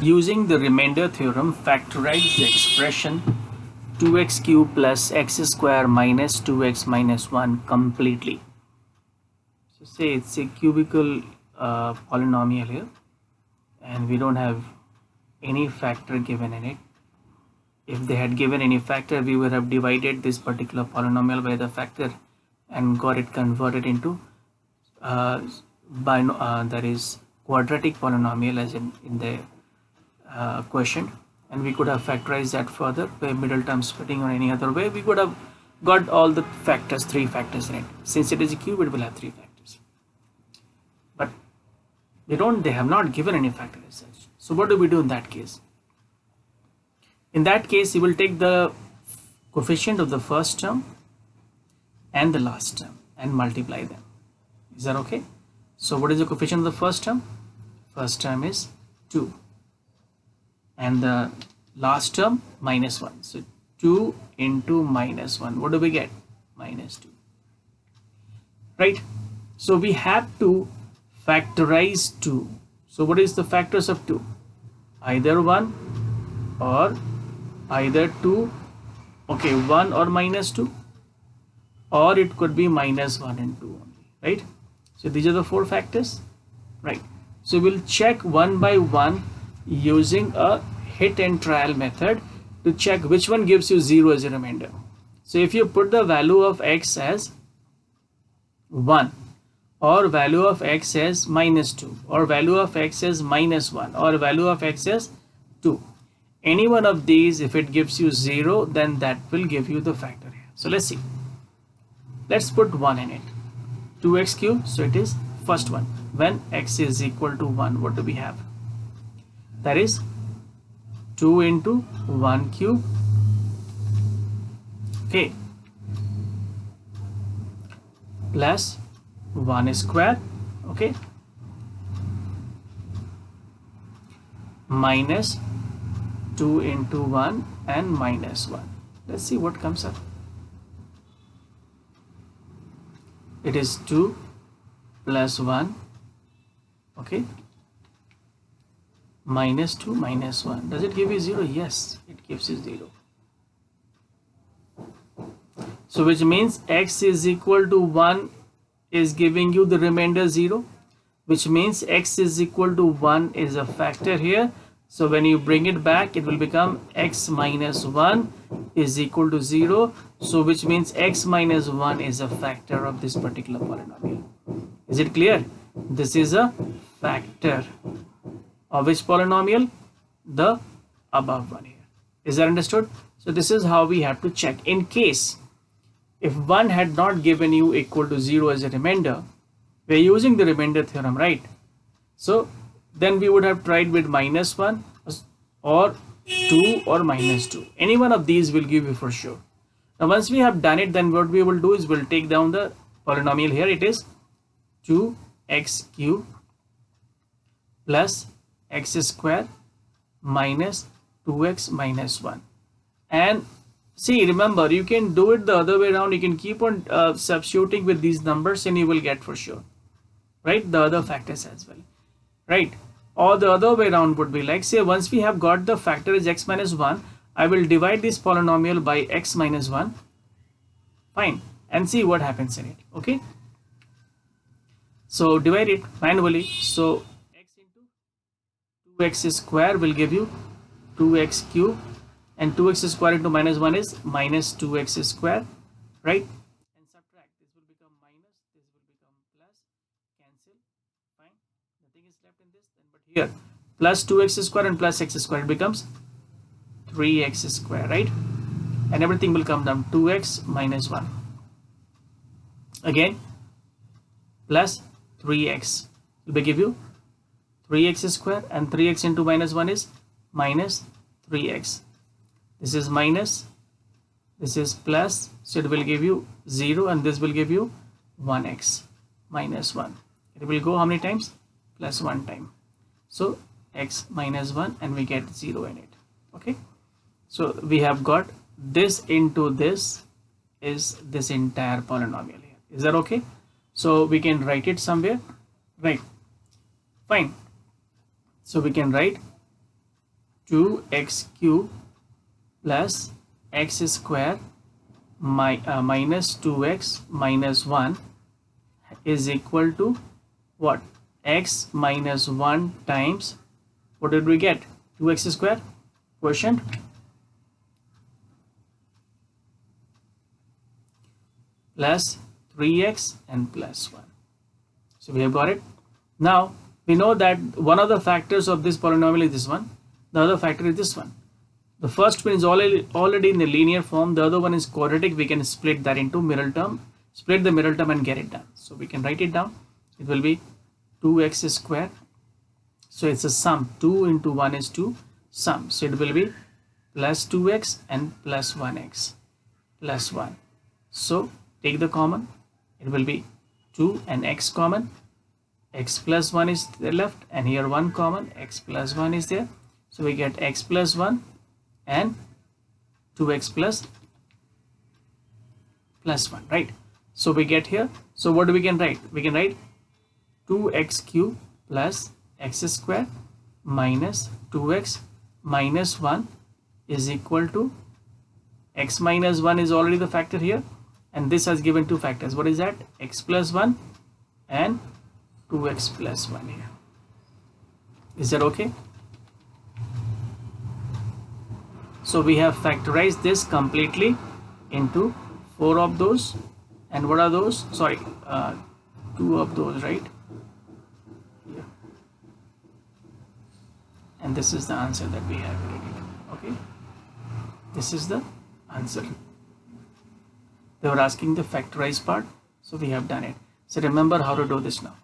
Using the remainder theorem, factorize the expression 2x cubed plus x square minus 2x minus 1 completely. So say it's a cubical polynomial here, and we don't have any factor given in it. If they had given any factor, we would have divided this particular polynomial by the factor and got it converted into that is quadratic polynomial as in the quotient, and we could have factorized that further by middle term splitting or any other way. We could have got all the factors, 3 factors in it. Since it is a cube, it will have 3 factors, but they have not given any factor as such. So what do we do in that case? In that case, you will take the coefficient of the first term and the last term and multiply them. Is that okay? So what is the coefficient of the first term? First term is 2, and the last term minus 1. So 2 into minus 1, what do we get? Minus 2, right? So we have to factorize 2. So what is the factors of 2? Either 1 or either 2, okay, 1 or minus 2, or it could be minus 1 and 2 only, right? So these are the 4 factors, right? So we'll check one by one using a hit and trial method to check which one gives you 0 as a remainder. So if you put the value of x as 1, or value of x as minus 2, or value of x as minus 1, or value of x as 2, any one of these, if it gives you 0, then that will give you the factor here. So let's see. Let's put 1 in it. 2x cubed, so it is first one. When x is equal to 1, what do we have? That is 2 into 1 cube, okay, plus 1 square, okay, minus 2 into 1 and minus 1. Let's see what comes up. It is 2 plus 1, okay, minus 2 minus 1. Does it give you 0? Yes, it gives you 0. So which means x is equal to 1 is giving you the remainder 0, which means x is equal to 1 is a factor here. So when you bring it back, it will become x minus 1 is equal to 0. So which means x minus 1 is a factor of this particular polynomial. Is it clear? This is a factor of which polynomial? The above one here. Is that understood? So this is how we have to check. In case if 1 had not given you equal to 0 as a remainder, we are using the remainder theorem, right? So then we would have tried with minus 1 or 2 or minus 2. Any one of these will give you for sure. Now once we have done it, then what we will do is we'll take down the polynomial here. It is 2x cubed plus x square minus 2x minus 1. And see, remember, you can do it the other way around. You can keep on substituting with these numbers and you will get for sure, right, the other factors as well, right? Or the other way around would be like, say, once we have got the factor is x minus 1, I will divide this polynomial by x minus 1, fine, and see what happens in it, okay? So divide it manually. So x into 2x square will give you 2x cubed, and 2x square into minus 1 is minus 2x square, right? And subtract, this will become minus, this will become plus, cancel, fine, nothing is left in this. Then but here plus 2x square and plus x square, it becomes 3x square, right? And everything will come down 2x minus 1, again plus 3x will give you 3x square, and 3x into minus 1 is minus 3x. This is minus, this is plus, so it will give you 0, and this will give you 1x minus 1. It will go how many times? Plus 1 time. So x minus 1, and we get 0 in it, okay? So we have got this into this is this entire polynomial here. Is that okay? So we can write it somewhere, right? Fine. So we can write 2x cube plus x square minus 2x minus 1 is equal to what? X minus 1 times, what did we get? 2x square quotient plus 3x and plus 1. So we have got it. Now we know that one of the factors of this polynomial is this one, the other factor is this one. The first one is already in the linear form, the other one is quadratic. We can split that into middle term, split the middle term and get it done. So we can write it down. It will be 2x square. So it's a sum, 2 into 1 is 2, sum. So it will be plus 2x and plus 1x plus 1. So take the common, it will be 2 and x common, x plus 1 is there left, and here 1 common, x plus 1 is there. So we get x plus 1 and 2x plus 1, right? So we get here, so what we can write? We can write 2x cube plus x square minus 2x minus 1 is equal to x minus 1 is already the factor here, and this has given two factors. What is that? X plus 1 and 2x plus 1 here. Is that okay? So we have factorized this completely into 4 of those, and what are those? Sorry, 2 of those, right? Yeah. And this is the answer that we have created. Okay, this is the answer. They were asking the factorized part, so we have done it. So remember how to do this now.